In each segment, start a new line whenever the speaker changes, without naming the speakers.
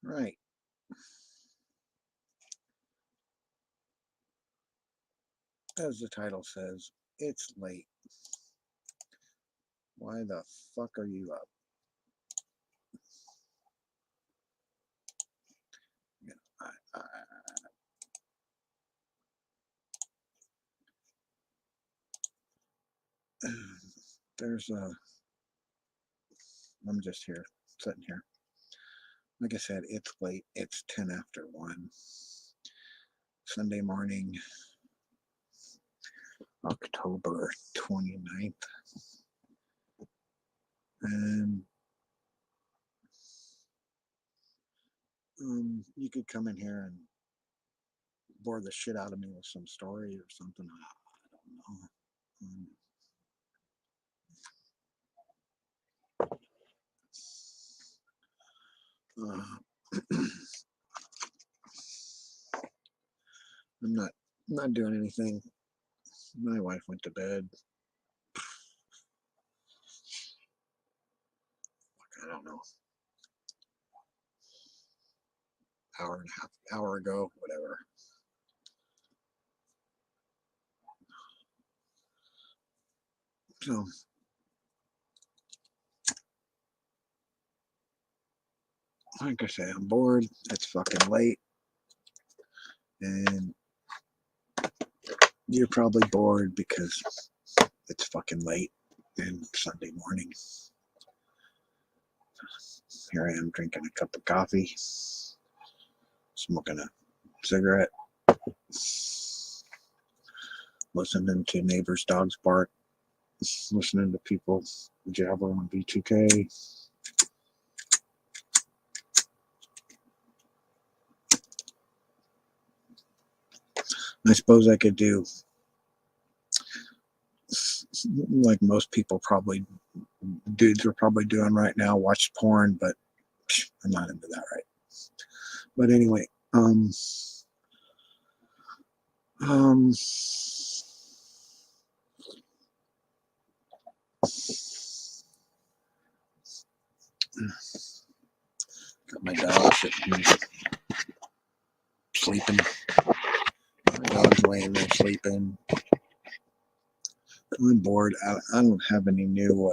Right. As the title says, it's late. Why the fuck are you up? Yeah, there's a. I'm just here, sitting here. Like I said, it's late. It's 10 after 1. Sunday morning, October 29th. And you could come in here and bore the shit out of me with some story or something. I don't know. I'm not doing anything. My wife went to bed. I don't know, hour and a half, hour ago, whatever. So, like I say, I'm bored. It's fucking late, and you're probably bored because it's fucking late and Sunday morning. Here I am drinking a cup of coffee, smoking a cigarette, listening to neighbors' dogs bark, listening to people jabber on B2K. I suppose I could do like most people probably, dudes are probably doing right now, watch porn, but I'm not into that, right? But anyway, got my dog sitting here sleeping. My dog's laying there sleeping. I'm bored. I don't have any new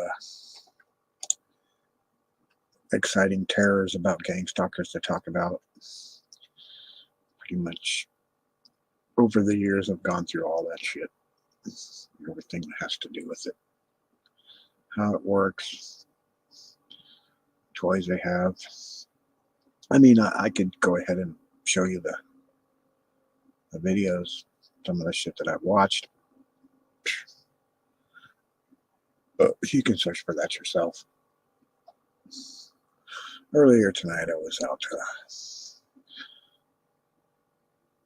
exciting terrors about gang stalkers to talk about. Pretty much over the years, I've gone through all that shit. Everything that has to do with it. How it works. Toys they have. I mean, I could go ahead and show you the videos, some of the shit that I've watched. But you can search for that yourself. Earlier tonight, I was out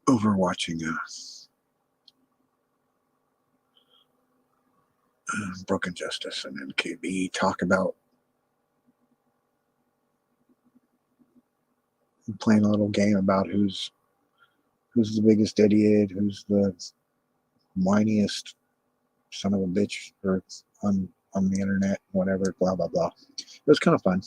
over watching Broken Justice and NKB talk about playing a little game about who's the biggest idiot, who's the whiniest son of a bitch or on the internet, whatever, blah blah blah. It was kind of fun.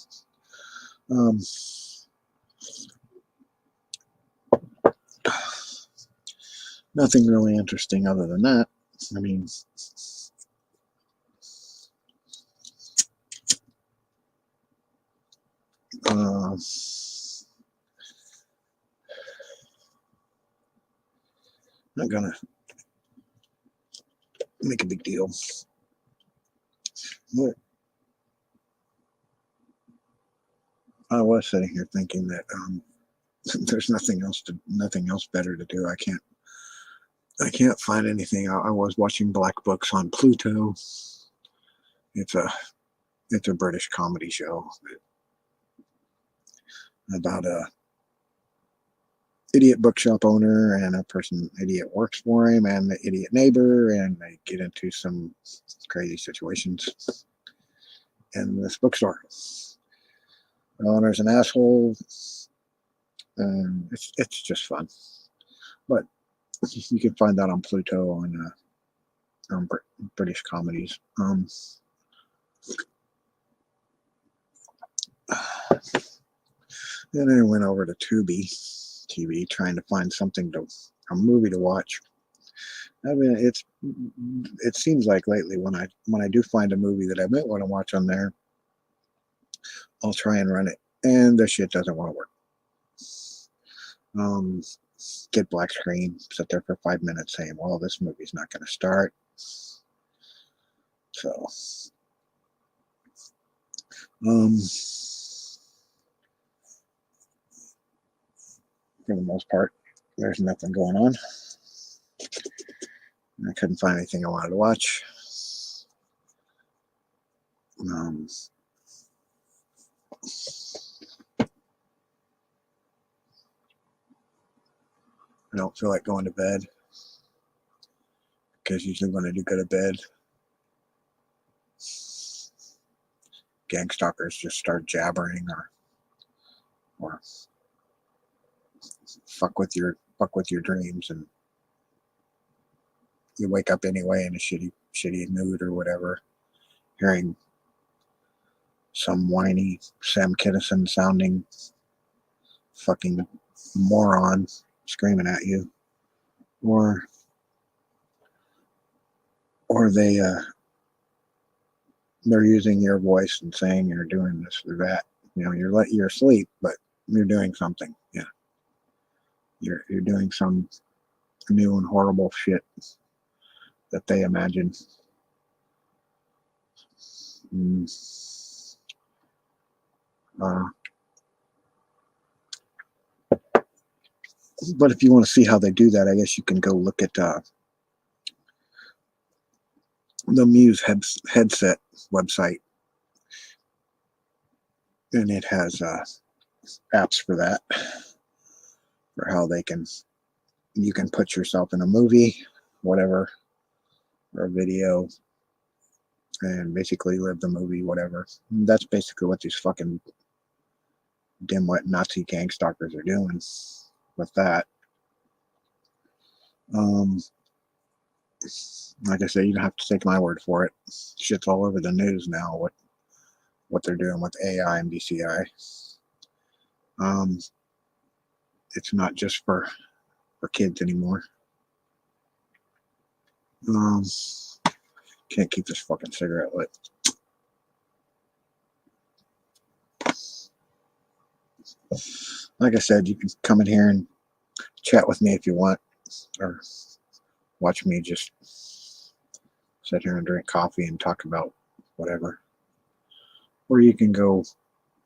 Nothing really interesting other than that. I mean, not gonna make a big deal. But I was sitting here thinking that there's nothing else better to do. I can't find anything. I was watching Black Books on Pluto. It's a British comedy show about a idiot bookshop owner and a person idiot works for him and the idiot neighbor, and they get into some crazy situations in this bookstore. The owner's an asshole, and it's just fun. But you can find that on Pluto on British comedies. And I went over to Tubi TV trying to find a movie to watch. I mean, it seems like lately when I do find a movie that I might want to watch on there, I'll try and run it, and the shit doesn't want to work. Get black screen, sit there for 5 minutes saying, well, this movie's not going to start. So, for the most part, there's nothing going on. I couldn't find anything I wanted to watch. I don't feel like going to bed because usually when I do go to bed, gang stalkers just start jabbering or fuck with your dreams, and you wake up anyway in a shitty mood or whatever, hearing some whiny Sam Kinison sounding fucking moron screaming at you, or they're using your voice and saying you're doing this or that. You know, you're asleep, but you're doing something. Yeah, you're doing some new and horrible shit that they imagine. But if you want to see how they do that, I guess you can go look at the Muse headset website, and it has apps for that, for how you can put yourself in a movie, whatever, or a video, and basically live the movie, whatever. And that's basically what these fucking dimwit Nazi gang stalkers are doing with that. Like I said, you don't have to take my word for it. Shit's all over the news now, what they're doing with AI and BCI. It's not just for kids anymore. Can't keep this fucking cigarette lit. Like I said, you can come in here and chat with me if you want, or watch me just sit here and drink coffee and talk about whatever. Or you can go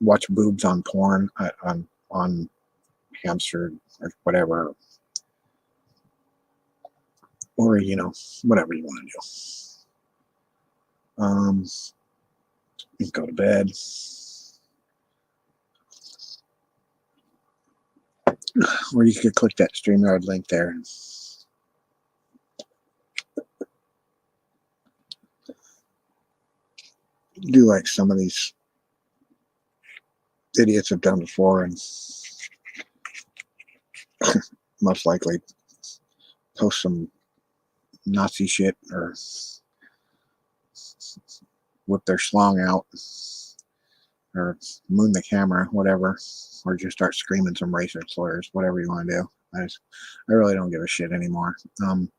watch boobs on porn, on Hamster or whatever, or whatever you want to do. You can go to bed, or you could click that StreamYard link there. Do like some of these idiots have done before, and most likely post some Nazi shit or whip their schlong out or moon the camera, whatever, or just start screaming some racist slurs, whatever you want to do. I really don't give a shit anymore. I'm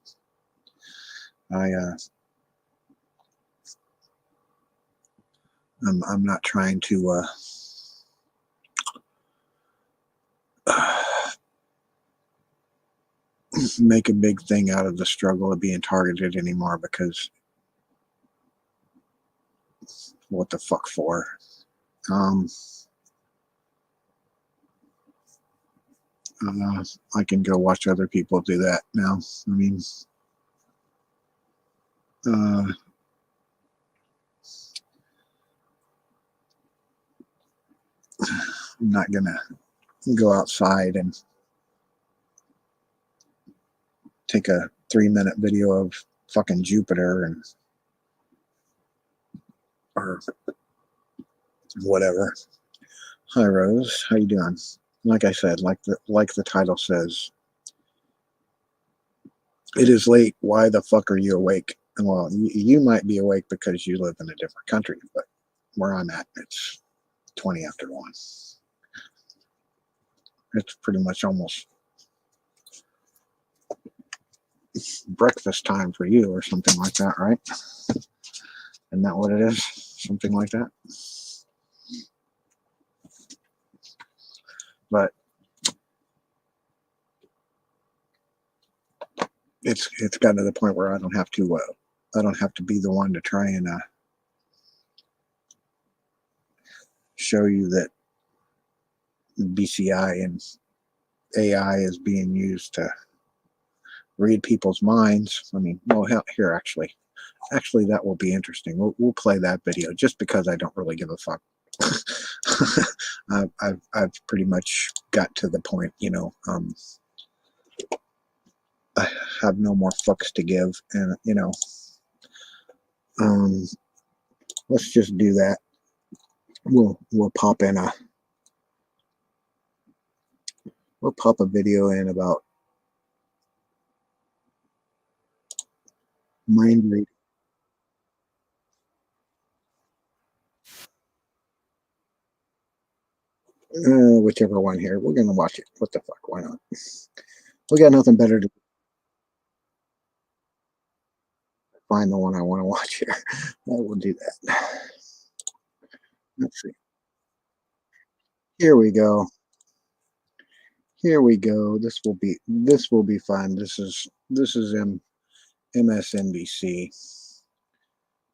not trying to make a big thing out of the struggle of being targeted anymore, because what the fuck for? I can go watch other people do that now. I mean, I'm not gonna go outside and take a 3-minute video of fucking Jupiter or whatever. Hi Rose, how you doing? Like I said, like the title says, it is late. Why the fuck are you awake? Well, you might be awake because you live in a different country, but where I'm at, it's 20 after 1. It's pretty much almost breakfast time for you or something like that, right? Isn't that what it is? Something like that. But it's gotten to the point where I don't have to be the one to try and show you that BCI and AI is being used to read people's minds. I mean, well, hell, here actually, that will be interesting. We'll play that video just because I don't really give a fuck. I've pretty much got to the point, you know. I have no more fucks to give, and you know, let's just do that. We'll pop a video in about mind reading. Whichever one here. We're gonna watch it. What the fuck? Why not? We got nothing better to find the one I want to watch here. We'll do that. Let's see. Here we go. Here we go. This will be fun. This is MSNBC,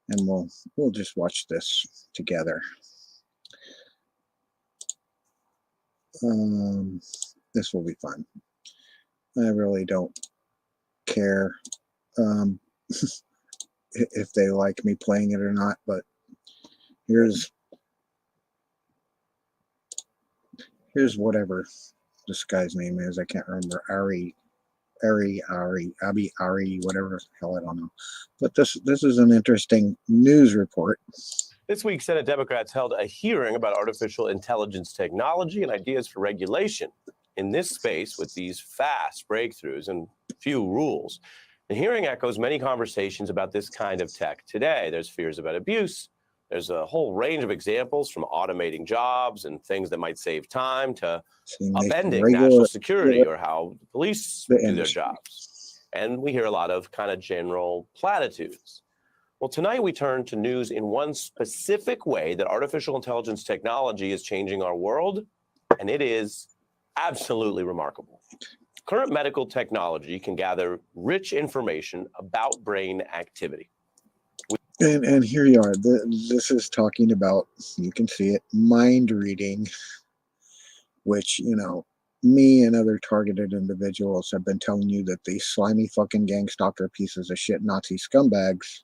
and we'll just watch this together. This will be fun. I really don't care if they like me playing it or not, but here's whatever this guy's name is. I can't remember. Ari, whatever the hell, I don't know. But this is an interesting news report.
This week, Senate Democrats held a hearing about artificial intelligence technology and ideas for regulation. In this space, with these fast breakthroughs and few rules, the hearing echoes many conversations about this kind of tech today. There's fears about abuse. There's a whole range of examples, from automating jobs and things that might save time to upending national security or how the police do their jobs. And we hear a lot of kind of general platitudes. Well, tonight we turn to news in one specific way that artificial intelligence technology is changing our world, and it is absolutely remarkable. Current medical technology can gather rich information about brain activity.
And here you are. This is talking about, you can see it, mind reading, which, you know, me and other targeted individuals have been telling you that these slimy fucking gang stalker pieces of shit Nazi scumbags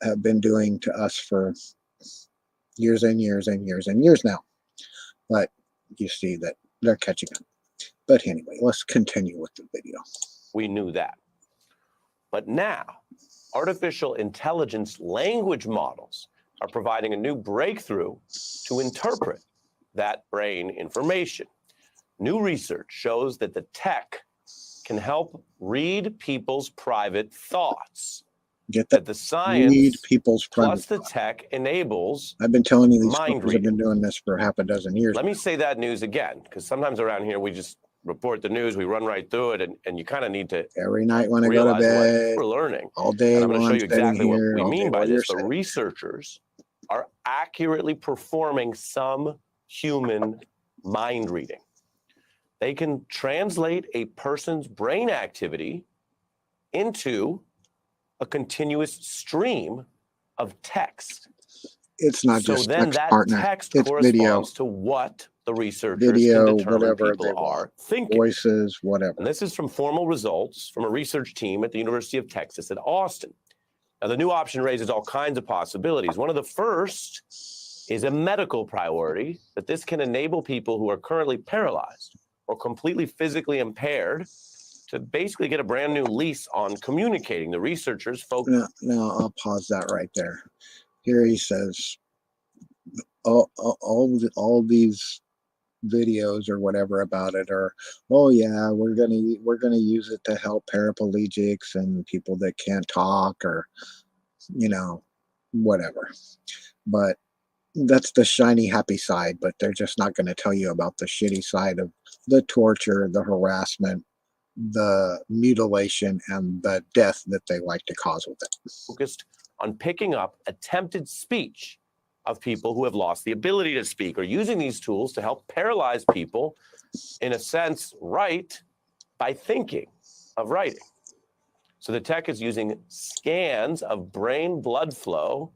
have been doing to us for years and years and years and years now. But you see that they're catching up. But anyway, let's continue with the video.
We knew that. But now, artificial intelligence language models are providing a new breakthrough to interpret that brain information. New research shows that the tech can help read people's private thoughts.
Get that?
The science
read people's
plus the tech enables.
I've been telling you these
mind
fuckers have been doing this for half a dozen years.
Let me say that news again, because sometimes around here we just report the news, we run right through it, and you kind of need to
every night when I go to bed,
we're learning
all day.
And I'm going to show you exactly what we mean by this. The
sitting.
Researchers are accurately performing some human mind reading. They can translate a person's brain activity into a continuous stream of text.
It's not just
then
text,
that
partner.
text
It's
corresponds
video.
to what the researchers
Video,
can determine
whatever
people
they
are thinking.
Voices, whatever.
And this is from formal results from a research team at the University of Texas at Austin. Now, the new option raises all kinds of possibilities. One of the first is a medical priority, that this can enable people who are currently paralyzed or completely physically impaired to basically get a brand new lease on communicating. The researchers focus.
Now I'll pause that right there. Here he says, all these videos or whatever about it are, oh yeah, we're gonna use it to help paraplegics and people that can't talk, or you know, whatever. But that's the shiny, happy side, but they're just not going to tell you about the shitty side of the torture, the harassment, the mutilation, and the death that they like to cause with it.
Focused on picking up attempted speech of people who have lost the ability to speak, or using these tools to help paralyze people, in a sense, write by thinking of writing. So the tech is using scans of brain blood flow,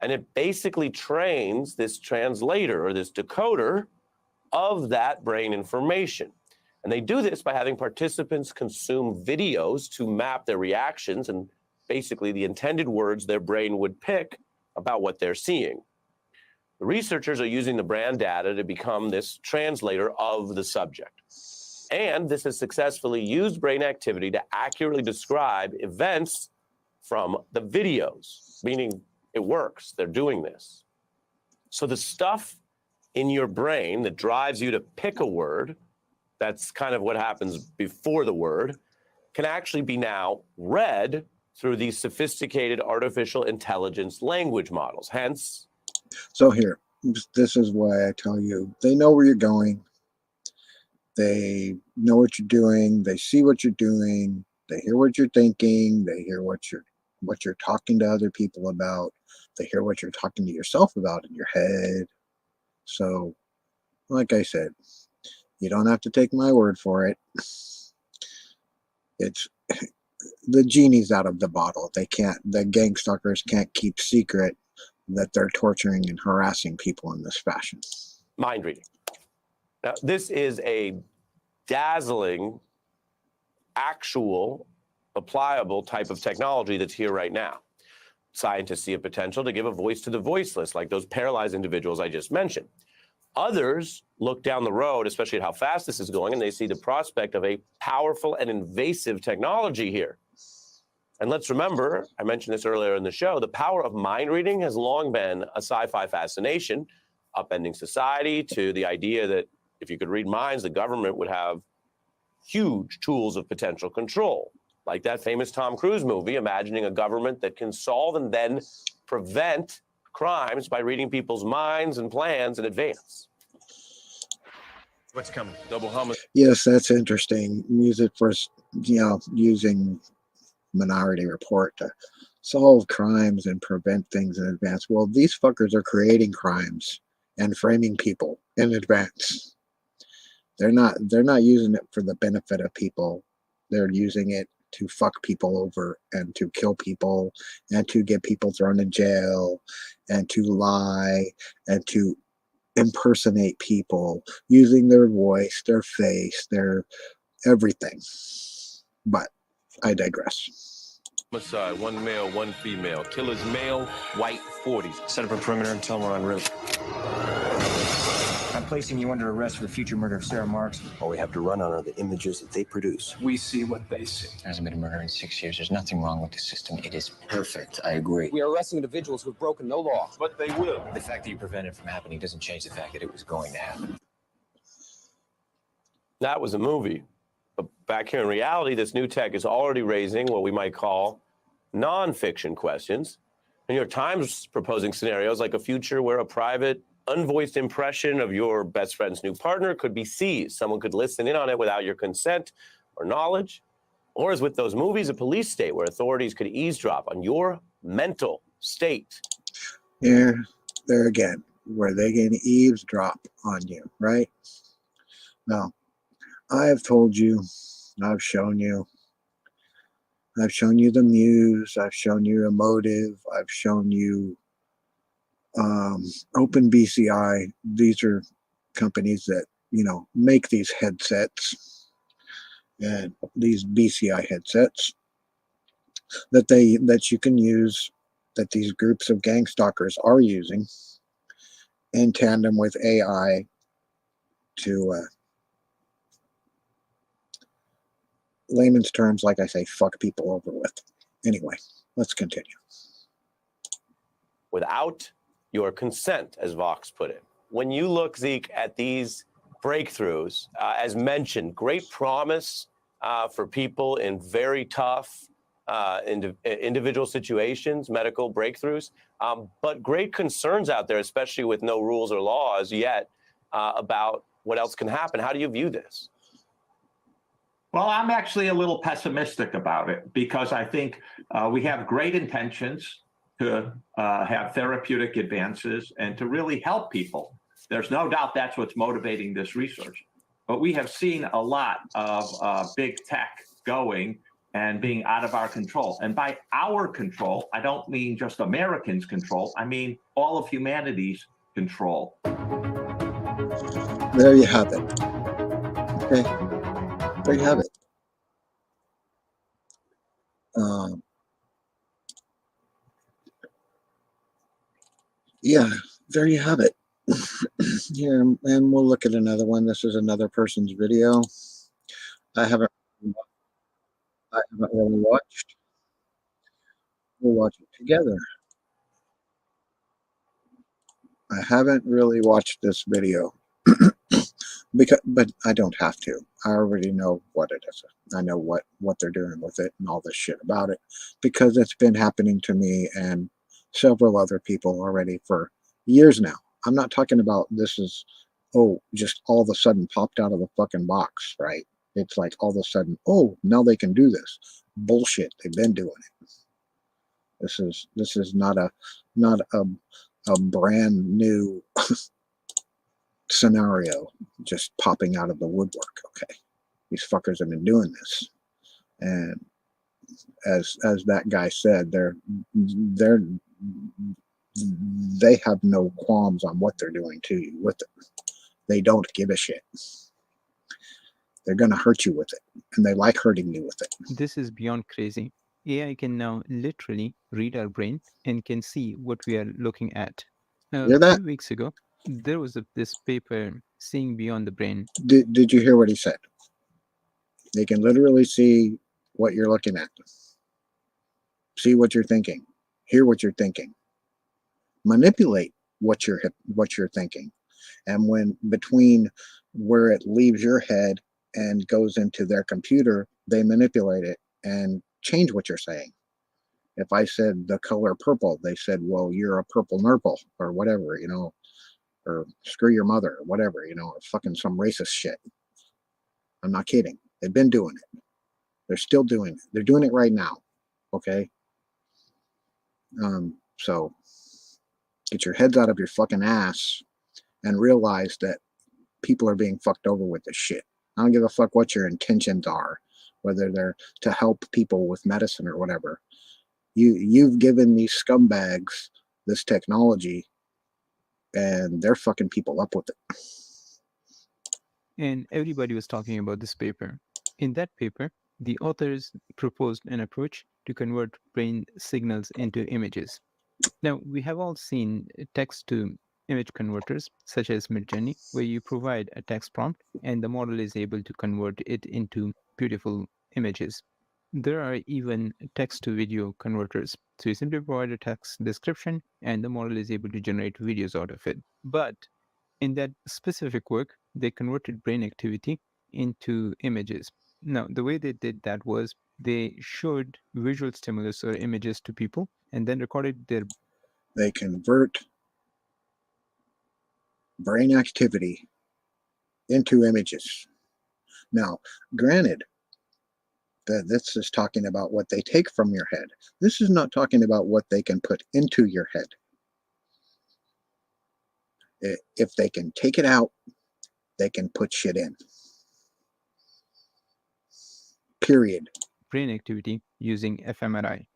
and it basically trains this translator or this decoder of that brain information. And they do this by having participants consume videos to map their reactions and basically the intended words their brain would pick about what they're seeing. The researchers are using the brand data to become this translator of the subject. And this has successfully used brain activity to accurately describe events from the videos, meaning it works. They're doing this. So the stuff in your brain that drives you to pick a word, that's kind of what happens before the word, can actually be now read through these sophisticated artificial intelligence language models. Hence,
So here, this is why I tell you, they know where you're going. They know what you're doing. They see what you're doing. They hear what you're thinking. They hear what you're talking to other people about. They hear what you're talking to yourself about in your head. So, like I said, you don't have to take my word for it. It's the genie's out of the bottle. The gang stalkers can't keep secret that they're torturing and harassing people in this fashion.
mind reading. Now, this is a dazzling, actual, applicable type of technology that's here right now. Scientists see a potential to give a voice to the voiceless, like those paralyzed individuals I just mentioned. Others look down the road, especially at how fast this is going, and they see the prospect of a powerful and invasive technology here. And let's remember, I mentioned this earlier in the show, the power of mind reading has long been a sci-fi fascination, upending society to the idea that if you could read minds, the government would have huge tools of potential control. Like that famous Tom Cruise movie, imagining a government that can solve and then prevent crimes by reading people's minds and plans in advance. What's coming? Double homicide.
Yes, that's interesting. Music for, using Minority Report to solve crimes and prevent things in advance. Well, these fuckers are creating crimes and framing people in advance. They're not using it for the benefit of people. They're using it to fuck people over and to kill people and to get people thrown in jail and to lie and to impersonate people using their voice, their face, their everything. But I digress.
Homicide, one male, one female. Killer's male, white, 40s.
Set up a perimeter and tell them we're en route. I'm placing you under arrest for the future murder of Sarah Marks.
All we have to run on are the images that they produce.
We see what they see.
There hasn't been a murder in 6 years. There's nothing wrong with the system. It is perfect. I agree.
We are arresting individuals who have broken no law.
But they will.
The fact that you prevented it from happening doesn't change the fact that it was going to happen.
That was a movie. But back here in reality, this new tech is already raising what we might call nonfiction questions. The New York Times proposing scenarios like a future where a private, unvoiced impression of your best friend's new partner could be seized. Someone could listen in on it without your consent or knowledge. Or as with those movies, a police state where authorities could eavesdrop on your mental state.
Yeah, there again, where they can eavesdrop on you, right? No, I have told you, I've shown you the muse, I've shown you Emotive, I've shown you OpenBCI. These are companies that, make these headsets and these BCI headsets that you can use, that these groups of gang stalkers are using in tandem with AI to layman's terms, like I say, fuck people over with. Anyway, let's continue.
Without your consent, as Vox put it. When you look, Zeke, at these breakthroughs, as mentioned, great promise for people in very tough individual situations, medical breakthroughs, but great concerns out there, especially with no rules or laws yet about what else can happen. How do you view this?
Well, I'm actually a little pessimistic about it because I think we have great intentions to have therapeutic advances and to really help people. There's no doubt that's what's motivating this research. But we have seen a lot of big tech going and being out of our control. And by our control, I don't mean just Americans' control. I mean all of humanity's control.
There you have it. Okay. There you have it. Yeah, there you have it. Here, and we'll look at another one. This is another person's video. I haven't really watched. We'll watch it together. I haven't really watched this video but I don't have to. I already know what it is. I know what they're doing with it and all this shit about it because it's been happening to me and several other people already for years now. I'm not talking about this is, oh, just all of a sudden popped out of the fucking box, right? It's like all of a sudden, oh, now they can do this. Bullshit. They've been doing it. This is not a brand new scenario just popping out of the woodwork. Okay, these fuckers have been doing this, and as that guy said, they have no qualms on what they're doing to you with it. They don't give a shit. They're gonna hurt you with it, and they like hurting you with it.
This is beyond crazy. AI can now literally read our brain and can see what we are looking at.
Hear
A
that?
few weeks ago, there was this paper, Seeing Beyond the Brain.
Did you hear what he said? They can literally see what you're looking at, see what you're thinking, hear what you're thinking, manipulate what you're thinking, and when between where it leaves your head and goes into their computer, they manipulate it and change what you're saying. If I said the color purple, they said, well, you're a purple nurple or whatever, you know, or screw your mother or whatever, you know, or fucking some racist shit. I'm not kidding. They've been doing it. They're still doing it. They're doing it right now. Okay. So get your heads out of your fucking ass and realize that people are being fucked over with this shit. I don't give a fuck what your intentions are, whether they're to help people with medicine or whatever. You've given these scumbags this technology and they're fucking people up with it.
And everybody was talking about this paper. In that paper, the authors proposed an approach to convert brain signals into images. Now, we have all seen text-to-image converters, such as Midjourney, where you provide a text prompt and the model is able to convert it into beautiful images. There are even text-to-video converters. So you simply provide a text description and the model is able to generate videos out of it. But in that specific work, they converted brain activity into images. Now, the way they did that was they showed visual stimulus or images to people and then recorded their.
They convert brain activity into images. Now, granted, that this is talking about what they take from your head. This is not talking about what they can put into your head. If they can take it out, they can put shit in. Period.
Brain activity using fMRI.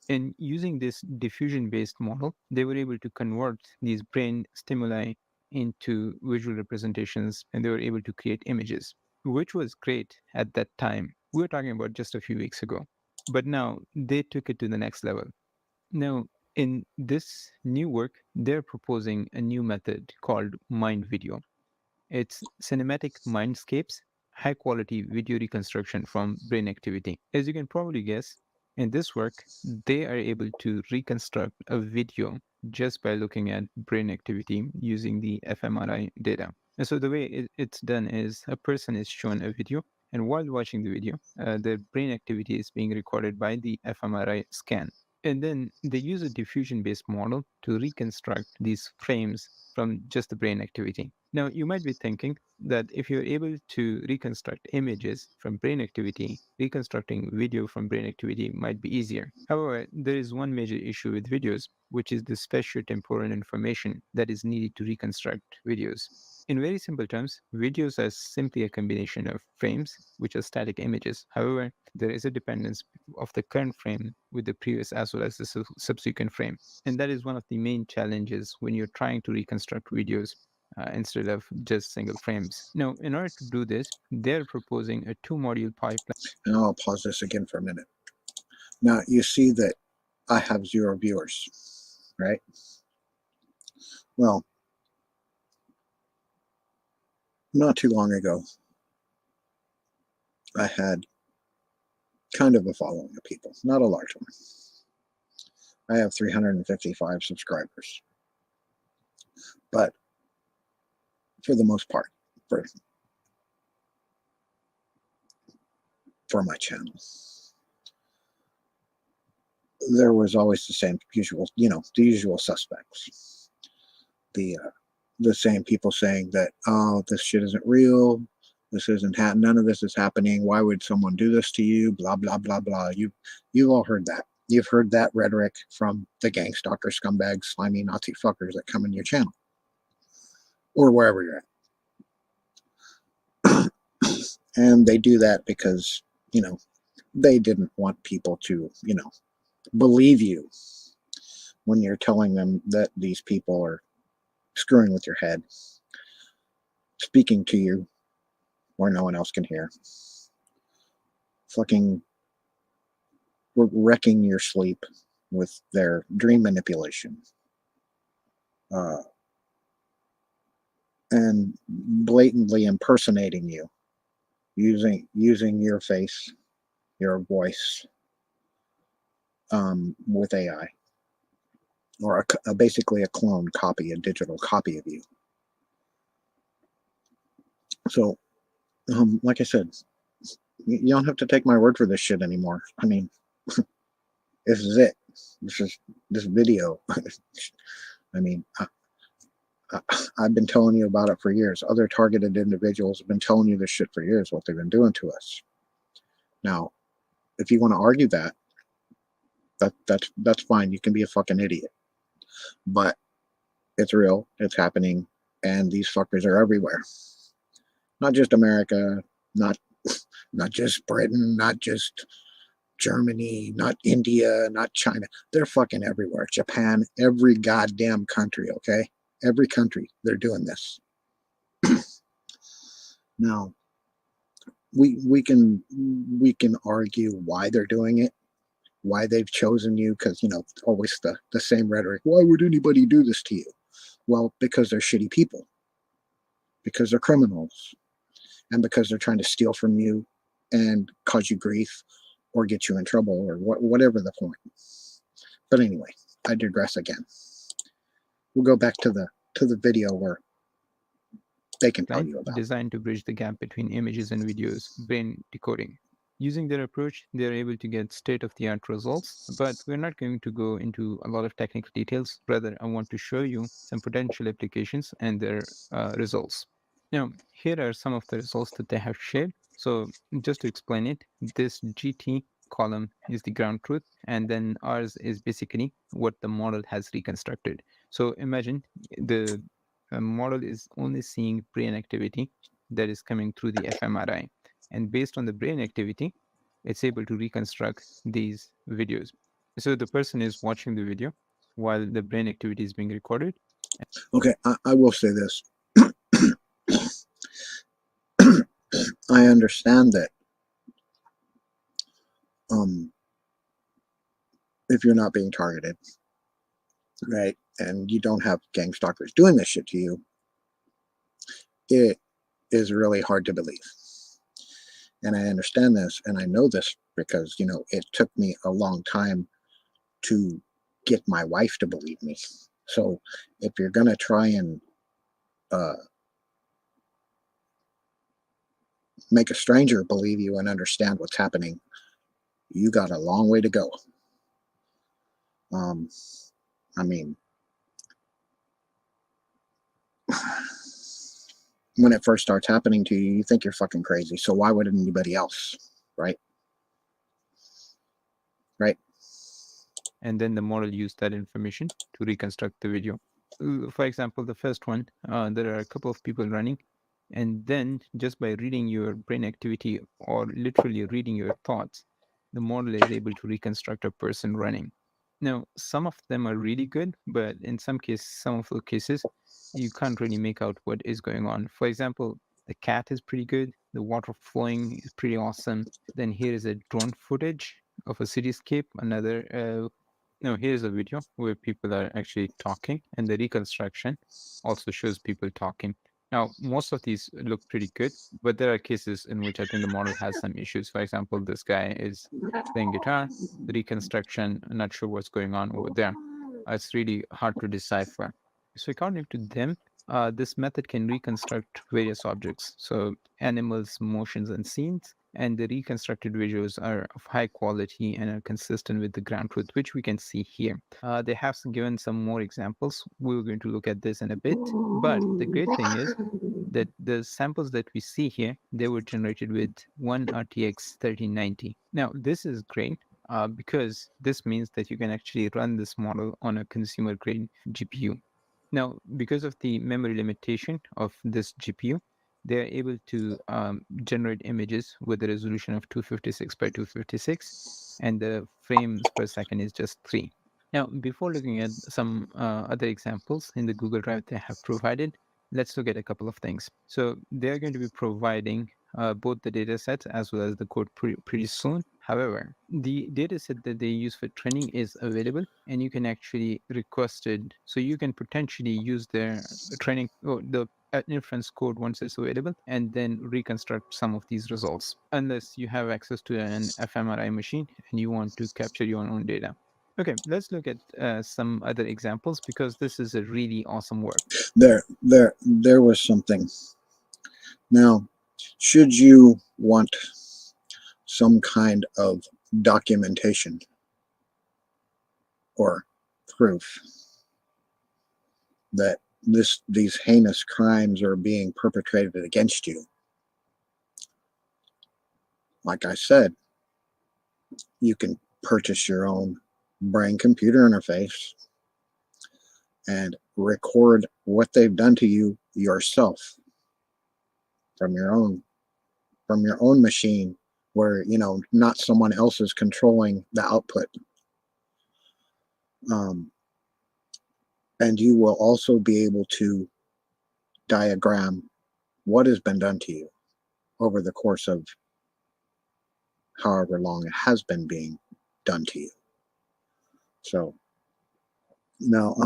And using this diffusion-based model, they were able to convert these brain stimuli into visual representations, and they were able to create images, which was great at that time. We were talking about just a few weeks ago. But now they took it to the next level. Now, in this new work, they're proposing a new method called mind video. It's cinematic mindscapes, high quality video reconstruction from brain activity. As you can probably guess, in this work, they are able to reconstruct a video just by looking at brain activity using the fMRI data. And so the way it's done is a person is shown a video And while watching the video, their brain activity is being recorded by the fMRI scan. And then they use a diffusion-based model to reconstruct these frames from just the brain activity. Now, you might be thinking that if you're able to reconstruct images from brain activity, reconstructing video from brain activity might be easier. However, there is one major issue with videos, which is the spatiotemporal information that is needed to reconstruct videos. In very simple terms, videos are simply a combination of frames, which are static images. However, there is a dependence of the current frame with the previous as well as the subsequent frame. And that is one of the main challenges when you're trying to reconstruct videos instead of just single frames. Now, in order to do this, they're proposing a 2-module pipeline.
And I'll pause this again for a minute. Now, you see that I have 0 viewers, right? Well, not too long ago, I had kind of a following of people, not a large one. I have 355 subscribers. But for the most part, for my channel, there was always the same usual, the usual suspects. The same people saying that, oh, this shit isn't real. This isn't none of this is happening. Why would someone do this to you? Blah, blah, blah, blah. You've all heard that. You've heard that rhetoric from the gang stalker, scumbag, slimy Nazi fuckers that come in your channel or wherever you're at. And they do that because, they didn't want people to, believe you when you're telling them that these people are screwing with your head, speaking to you where no one else can hear, fucking wrecking your sleep with their dream manipulation, and blatantly impersonating you, using your face, your voice, with AI, or basically a clone copy, a digital copy of you. So, like I said, you don't have to take my word for this shit anymore. I mean, this is it. This video. I mean, I've been telling you about it for years. Other targeted individuals have been telling you this shit for years, what they've been doing to us. Now, if you want to argue that's fine. You can be a fucking idiot. But it's real. It's happening. And these fuckers are everywhere. Not just America, not just Britain, not just Germany, not India, not China. They're fucking everywhere. Japan, every goddamn country, okay? Every country, they're doing this. Now, we can argue why they're doing it, why they've chosen you, because, always the same rhetoric. Why would anybody do this to you? Well, because they're shitty people. Because they're criminals. And because they're trying to steal from you and cause you grief or get you in trouble or whatever the point. But anyway, I digress again. We'll go back to the video where they can tell you about.
Designed to bridge the gap between images and videos, brain decoding. Using their approach, they're able to get state-of-the-art results, but we're not going to go into a lot of technical details. Rather, I want to show you some potential applications and their results. Now, here are some of the results that they have shared. So just to explain it, this GT column is the ground truth, and then ours is basically what the model has reconstructed. So imagine the model is only seeing brain activity that is coming through the fMRI. And based on the brain activity, it's able to reconstruct these videos. So the person is watching the video while the brain activity is being recorded.
Okay, I will say this. I understand that if you're not being targeted, right, and you don't have gang stalkers doing this shit to you, it is really hard to believe. And I understand this, and I know this because, it took me a long time to get my wife to believe me. So if you're going to try and make a stranger believe you and understand what's happening, you got a long way to go. I mean, when it first starts happening to you, you think you're fucking crazy. So why would anybody else, right? Right.
And then the model used that information to reconstruct the video. For example, the first one, there are a couple of people running, and then just by reading your brain activity or literally reading your thoughts, the model is able to reconstruct a person running. Now, some of them are really good, but in some of the cases, you can't really make out what is going on. For example, the cat is pretty good. The water flowing is pretty awesome. Then here is a drone footage of a cityscape. Here's a video where people are actually talking, and the reconstruction also shows people talking. Now, most of these look pretty good, but there are cases in which I think the model has some issues. For example, this guy is playing guitar, the reconstruction, I'm not sure what's going on over there. It's really hard to decipher. So according to them, this method can reconstruct various objects. So animals, motions, and scenes, and the reconstructed visuals are of high quality and are consistent with the ground truth, which we can see here. They have given some more examples. We're going to look at this in a bit, but the great thing is that the samples that we see here, they were generated with one RTX 3090. Now, this is great because this means that you can actually run this model on a consumer grade GPU. Now, because of the memory limitation of this GPU, they're able to generate images with a resolution of 256 by 256, and the frames per second is just 3. Now, before looking at some other examples in the Google Drive they have provided, let's look at a couple of things. So they're going to be providing both the data sets as well as the code pretty soon. However, the data set that they use for training is available, and you can actually request it. So you can potentially use their training or the inference code once it's available, and then reconstruct some of these results, unless you have access to an fMRI machine and you want to capture your own data. Okay, let's look at some other examples because this is a really awesome work.
There was something. Now, should you want some kind of documentation or proof that these heinous crimes are being perpetrated against you, like I said, you can purchase your own brain computer interface and record what they've done to you yourself from your own machine, where not someone else is controlling the output. And you will also be able to diagram what has been done to you over the course of however long it has been being done to you. So now,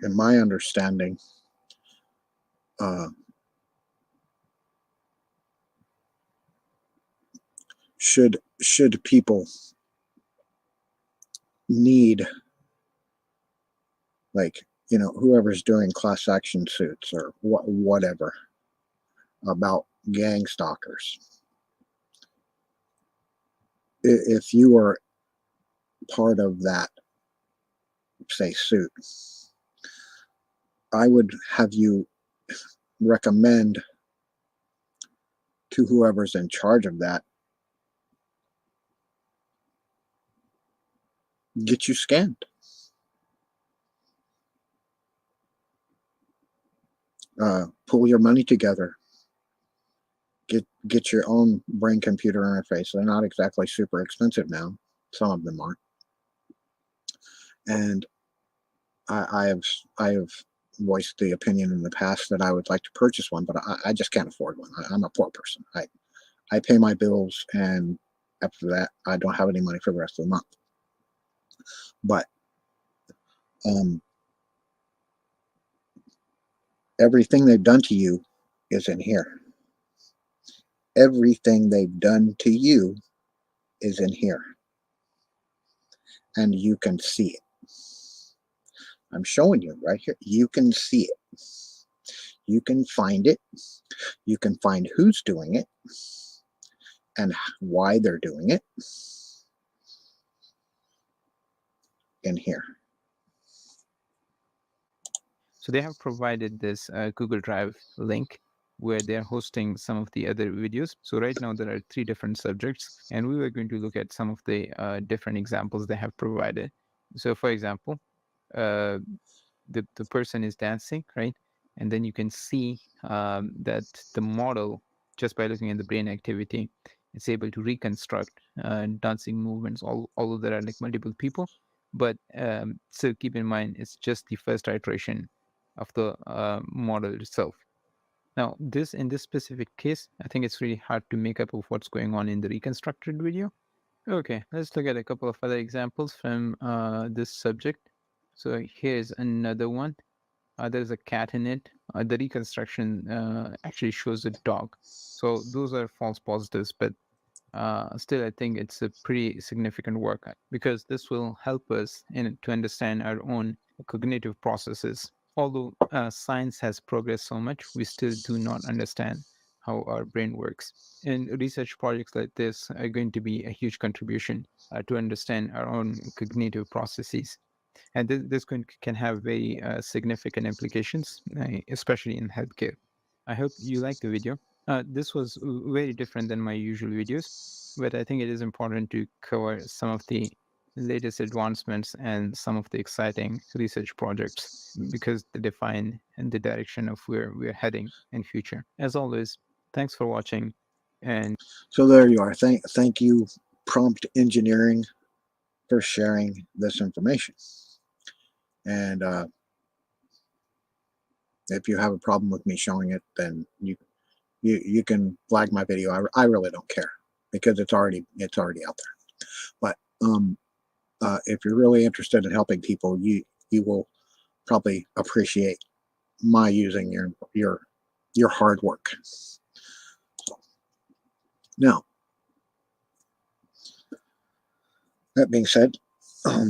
in my understanding, should people need, like, whoever's doing class action suits or whatever about gang stalkers, if you are part of that, say, suit, I would have you recommend to whoever's in charge of that, get you scanned. Pull your money together. Get your own brain computer interface. They're not exactly super expensive now. Some of them aren't. And I have voiced the opinion in the past that I would like to purchase one, but I just can't afford one. I'm a poor person. I pay my bills, and after that, I don't have any money for the rest of the month. But everything they've done to you is in here. Everything they've done to you is in here. And you can see it. I'm showing you right here. You can see it. You can find it. You can find who's doing it and why they're doing it in here.
So they have provided this Google Drive link where they're hosting some of the other videos. So right now there are 3 different subjects, and we were going to look at some of the different examples they have provided. So for example, the person is dancing, right? And then you can see that the model, just by looking at the brain activity, it's able to reconstruct dancing movements, although there are like multiple people. But so keep in mind, it's just the first iteration of the model itself. Now, in this specific case, I think it's really hard to make up of what's going on in the reconstructed video. Okay, let's look at a couple of other examples from this subject. So here's another one. There's a cat in it. The reconstruction actually shows a dog. So those are false positives, but still, I think it's a pretty significant work because this will help us to understand our own cognitive processes. Although science has progressed so much, we still do not understand how our brain works. And research projects like this are going to be a huge contribution to understand our own cognitive processes. And this can have very significant implications, especially in healthcare. I hope you like the video. This was very different than my usual videos, but I think it is important to cover some of the latest advancements and some of the exciting research projects because they define the direction of where we're heading in future. As always, thanks for watching. And
So there you are. Thank you, Prompt Engineering, for sharing this information. And if you have a problem with me showing it, then you can flag my video. I really don't care because it's already out there. But if you're really interested in helping people, you will probably appreciate my using your hard work. Now, that being said, I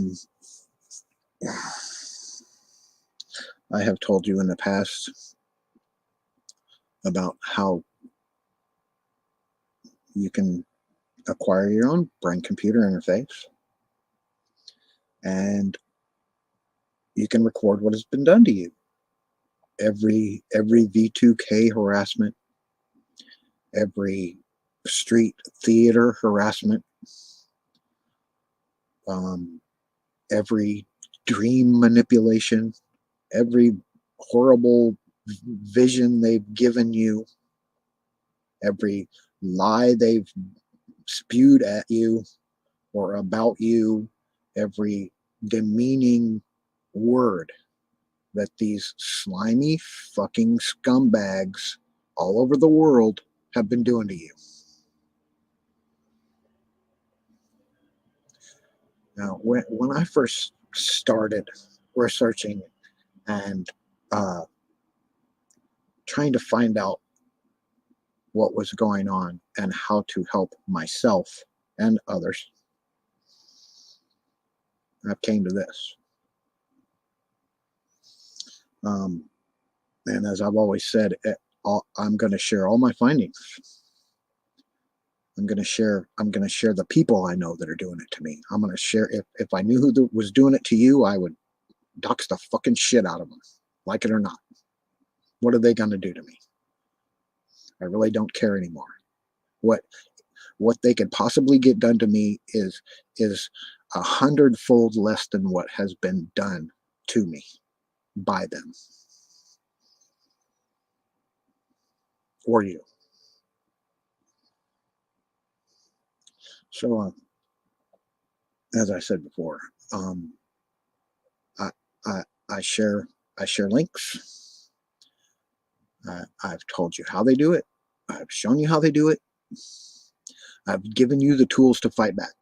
have told you in the past about how you can acquire your own brain-computer interface, and you can record what has been done to you. Every V2K harassment, every street theater harassment, every dream manipulation, every horrible vision they've given you, every lie they've spewed at you or about you, every demeaning word that these slimy fucking scumbags all over the world have been doing to you. Now, when I first started researching and trying to find out what was going on and how to help myself and others, I came to this. And as I've always said, I'm going to share all my findings. I'm going to share the people I know that are doing it to me. I'm going to share, if I knew who was doing it to you, I would dox the fucking shit out of them, like it or not. What are they going to do to me? I really don't care anymore. What they could possibly get done to me is 100-fold less than what has been done to me by them or you. So, as I said before, I share links. I've told you how they do it. I've shown you how they do it. I've given you the tools to fight back.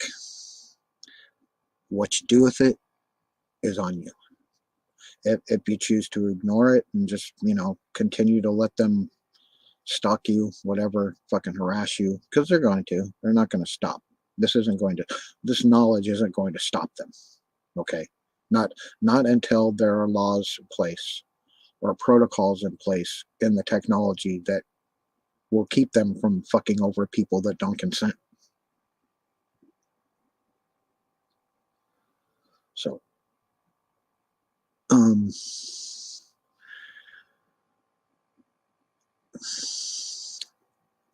What you do with it is on you. If you choose to ignore it and just, continue to let them stalk you, whatever, fucking harass you, because they're going to. They're not going to stop. This knowledge isn't going to stop them. Okay? Not until there are laws in place or protocols in place in the technology that will keep them from fucking over people that don't consent. So,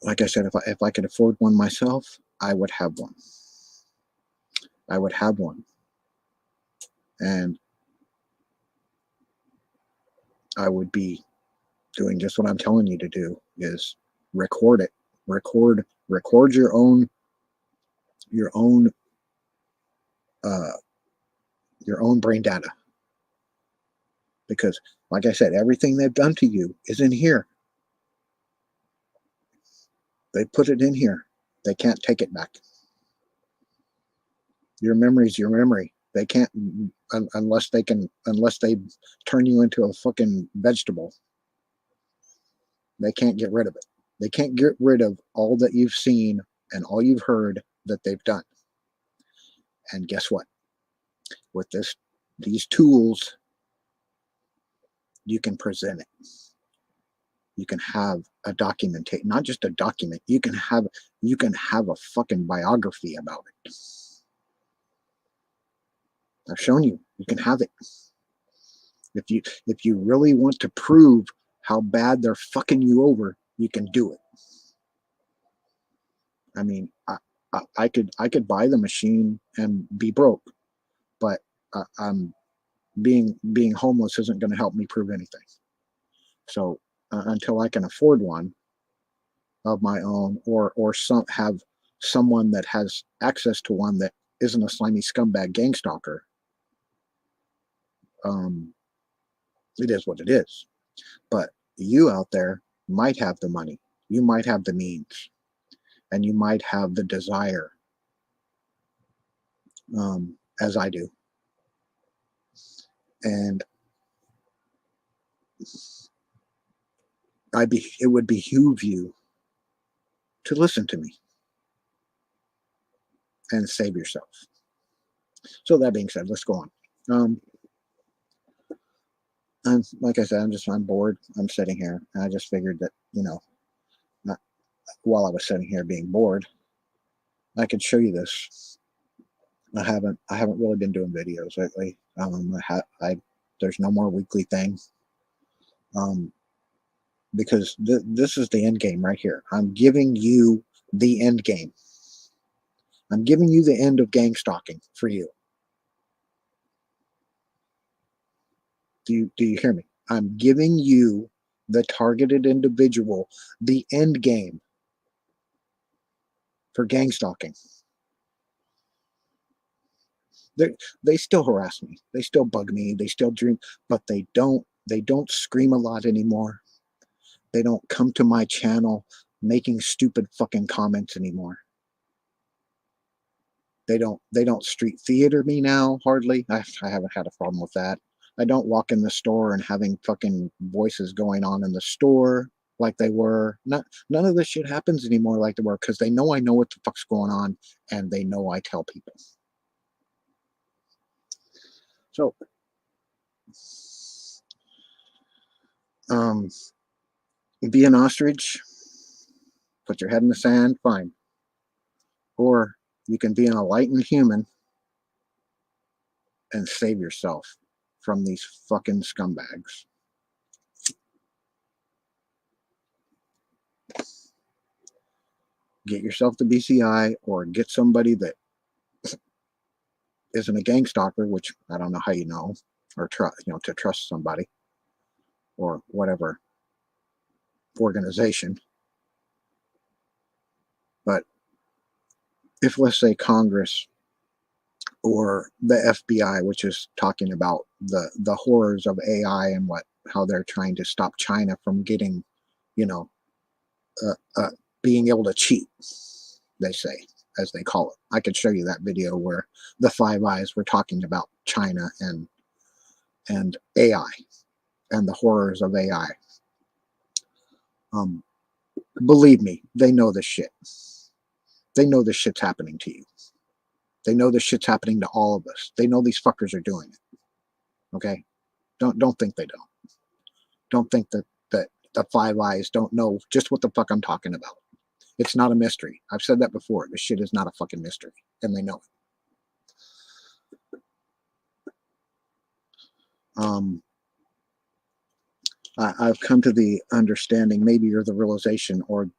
like I said, if I could afford one myself, I would have one. I would have one. And I would be doing just what I'm telling you to do, is record it. Record your own brain data. Because like I said, everything they've done to you is in here. They put it in here. They can't take it back. Your memory's your memory. They can't, unless they turn you into a fucking vegetable. They can't get rid of it. They can't get rid of all that you've seen and all you've heard that they've done. And guess what? With these tools, you can present it. You can have a documentation, not just a document. You can have a fucking biography about it. I've shown you. You can have it. If you really want to prove how bad they're fucking you over, you can do it. I mean, I could buy the machine and be broke, but being homeless isn't going to help me prove anything. So until I can afford one of my own, or have someone that has access to one that isn't a slimy scumbag gang stalker, it is what it is. But you out there might have the money, you might have the means, and you might have the desire, as I do. And it would behoove you to listen to me and save yourself. So that being said, let's go on. And like I said, I'm bored. I'm sitting here, and I just figured that, not while I was sitting here being bored, I could show you this. I haven't really been doing videos lately. There's no more weekly thing. Because this is the end game right here. I'm giving you the end game. I'm giving you the end of gang stalking for you. Do you hear me? I'm giving you, the targeted individual, the end game for gang stalking. They still harass me. They still bug me. They still dream, but they don't scream a lot anymore. They don't come to my channel making stupid fucking comments anymore. They don't street theater me now, hardly. I haven't had a problem with that. I don't walk in the store and having fucking voices going on in the store like they were. None of this shit happens anymore like they were, because they know I know what the fuck's going on, and they know I tell people. So, be an ostrich, put your head in the sand, fine. Or you can be an enlightened human and save yourself from these fucking scumbags. Get yourself the BCI, or get somebody that isn't a gang stalker, which I don't know how you know, or to trust somebody, or whatever organization. But if, let's say, Congress or the FBI, which is talking about the horrors of AI and how they're trying to stop China from getting, being able to cheat, they say, as they call it. I could show you that video where the Five Eyes were talking about China and AI and the horrors of AI. Believe me, they know this shit. They know this shit's happening to you. They know this shit's happening to all of us. They know these fuckers are doing it. Okay? Don't think they don't. Don't think that the Five Eyes don't know just what the fuck I'm talking about. It's not a mystery. I've said that before. This shit is not a fucking mystery, and they know it. I've come to the understanding, maybe, or the realization, or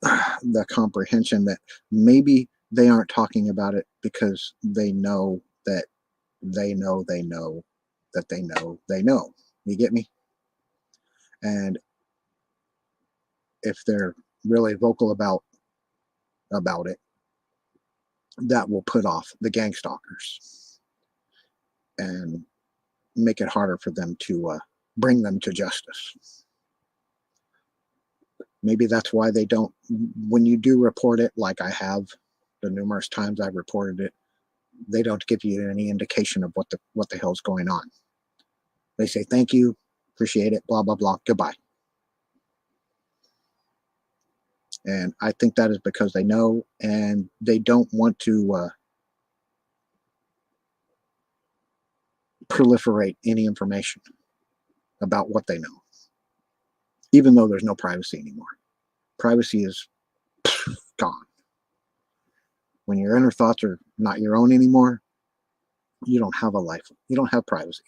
the comprehension that maybe they aren't talking about it because they know that they know they know that they know they know. You get me? And if they're really vocal about it, that will put off the gang stalkers and make it harder for them to bring them to justice. Maybe that's why they don't, when you do report it, like I have the numerous times I've reported it, they don't give you any indication of what the hell's going on. They say, thank you, appreciate it, blah, blah, blah, goodbye. And I think that is because they know, and they don't want to proliferate any information about what they know, even though there's no privacy anymore. Privacy is gone. When your inner thoughts are not your own anymore, you don't have a life. You don't have privacy.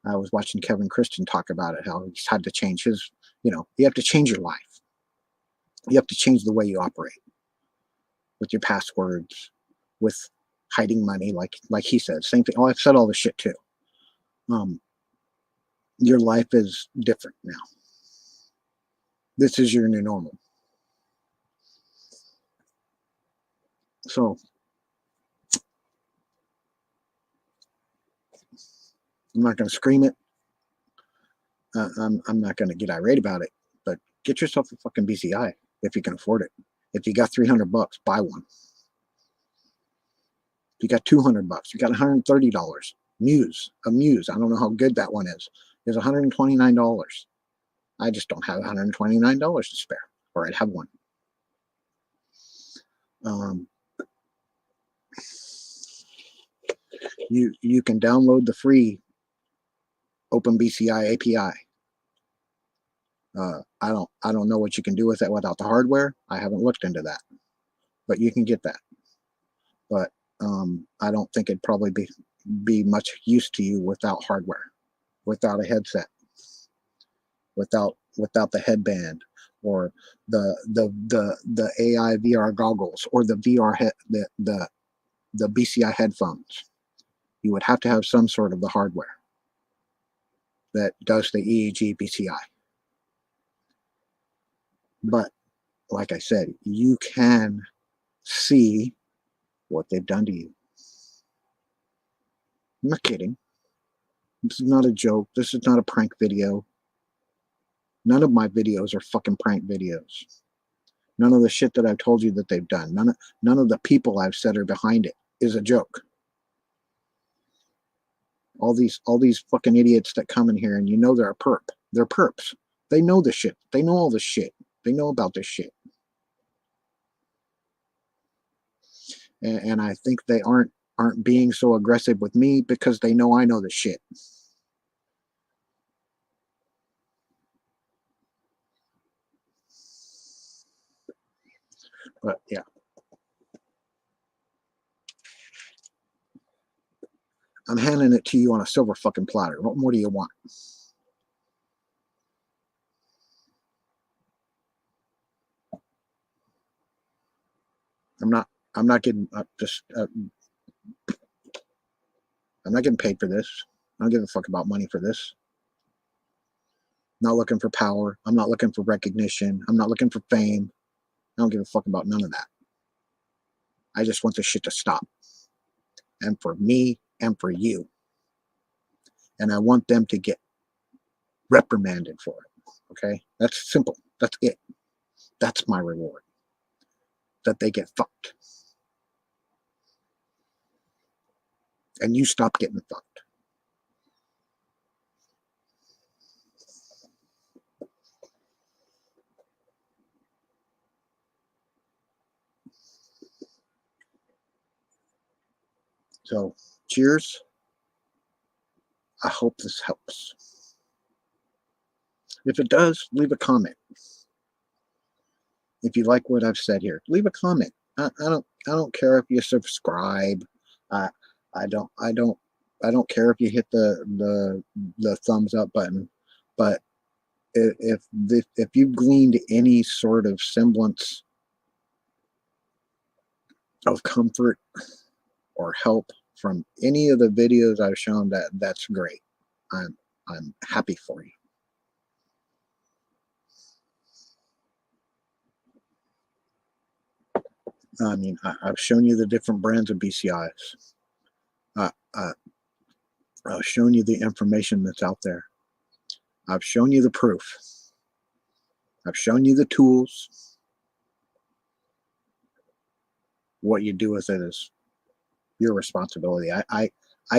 I was watching Kevin Christian talk about it, how he's had to change his, you have to change your life. You have to change the way you operate with your passwords, with hiding money, like he said. Same thing. Oh, I've said all this shit too. Your life is different now. This is your new normal. So I'm not going to scream it. I'm not going to get irate about it, but get yourself a fucking BCI if you can afford it. If you got $300, buy one. If you got $200, you got $130. Muse. I don't know how good that one is $129. I just don't have $129 to spare, or I'd have one. You can download the free OpenBCI API. I don't know what you can do with it without the hardware. I haven't looked into that, but you can get that. But I don't think it'd probably be much use to you without hardware, without a headset, without the headband, or the AI VR goggles, or the VR the BCI headphones. You would have to have some sort of the hardware that does the EEG BCI. But like I said, you can see what they've done to you. I'm not kidding. This is not a joke. This is not a prank video. None of my videos are fucking prank videos. None of the shit that I've told you that they've done, none of the people I've said are behind it is a joke. All these fucking idiots that come in here and they're a perp. They're perps. They know the shit. They know all this shit. They know about this shit. And I think they aren't being so aggressive with me because they know I know the shit. But yeah. I'm handing it to you on a silver fucking platter. What more do you want? I'm not getting I'm not getting paid for this. I don't give a fuck about money for this. I'm not looking for power. I'm not looking for recognition. I'm not looking for fame. I don't give a fuck about none of that. I just want this shit to stop. And for me and for you. And I want them to get reprimanded for it. Okay? That's simple. That's it. That's my reward. That they get fucked. And you stop getting fucked. So, cheers. I hope this helps. If it does, leave a comment. If you like what I've said here, leave a comment. I don't care if you subscribe. I don't care if you hit the thumbs up button. But if you've gleaned any sort of semblance of comfort or help from any of the videos I've shown, that's great. I'm happy for you. I mean, I've shown you the different brands of BCIs. I've shown you the information that's out there. I've shown you the proof. I've shown you the tools. What you do with it is your responsibility. I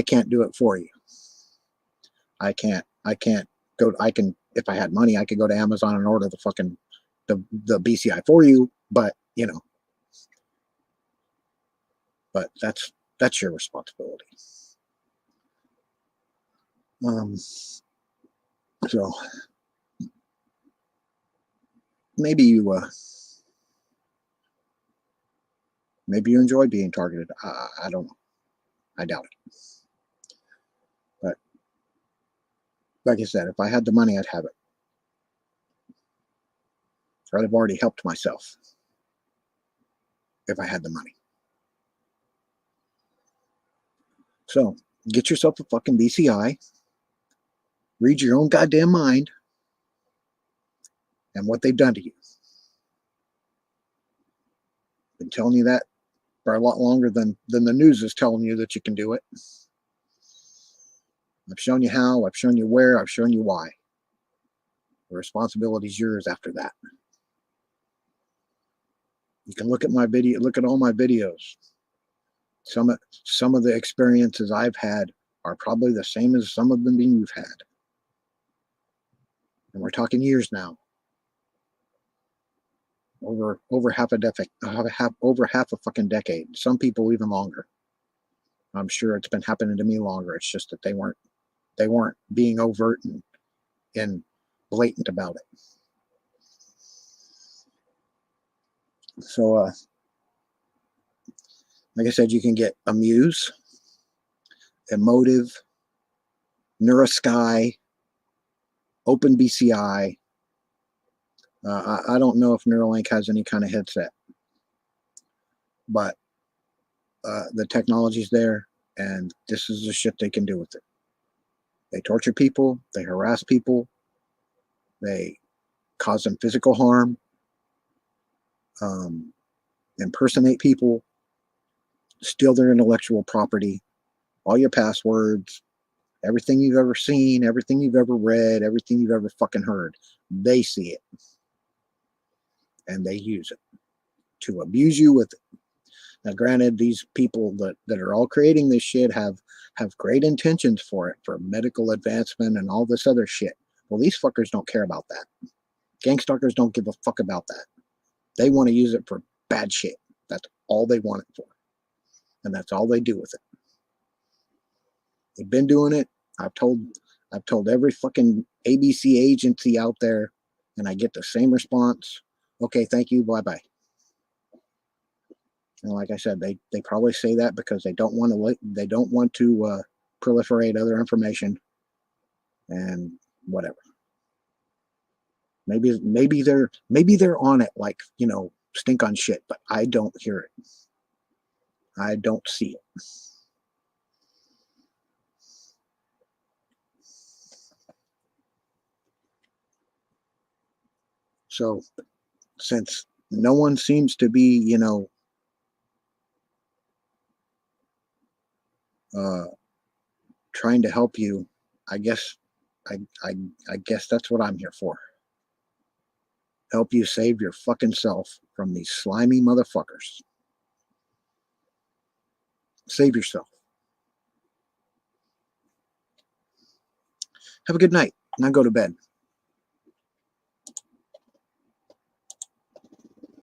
can't do it for you. I can't go. I can, if I had money, I could go to Amazon and order the fucking the BCI for you. But you know, but that's your responsibility. So maybe you enjoy being targeted. I don't know. I doubt it. But like I said, if I had the money, I'd have it. I'd have already helped myself if I had the money. So get yourself a fucking BCI. Read your own goddamn mind and what they've done to you. Been telling you that for a lot longer than the news is telling you that you can do it. I've shown you how, I've shown you where, I've shown you why. The responsibility is yours after that. You can look at my video, look at all my videos. Some of the experiences I've had are probably the same as some of them you've had. And we're talking years now. Over half a decade, over half a fucking decade. Some people even longer. I'm sure it's been happening to me longer. It's just that they weren't being overt and blatant about it. So like I said, you can get Amuse, Emotive, Neurosky, OpenBCI. I don't know if Neuralink has any kind of headset, but the technology's there, and this is the shit they can do with it. They torture people, they harass people, they cause them physical harm, impersonate people, steal their intellectual property, all your passwords, everything you've ever seen, everything you've ever read, everything you've ever fucking heard. They see it. And they use it to abuse you with it. Now, granted, these people that are all creating this shit have great intentions for it, for medical advancement and all this other shit. Well, these fuckers don't care about that. Gangstalkers don't give a fuck about that. They want to use it for bad shit. That's all they want it for. And that's all they do with it. They've been doing it. I've told every fucking ABC agency out there, and I get the same response. Okay, thank you, bye-bye. And like I said, they probably say that because they don't want to proliferate other information and whatever. Maybe they're on it, like, you know, stink on shit, but I don't hear it. I don't see it. So since no one seems to be, you know, trying to help you, I guess that's what I'm here for. Help you save your fucking self from these slimy motherfuckers. Save yourself. Have a good night. Now go to bed.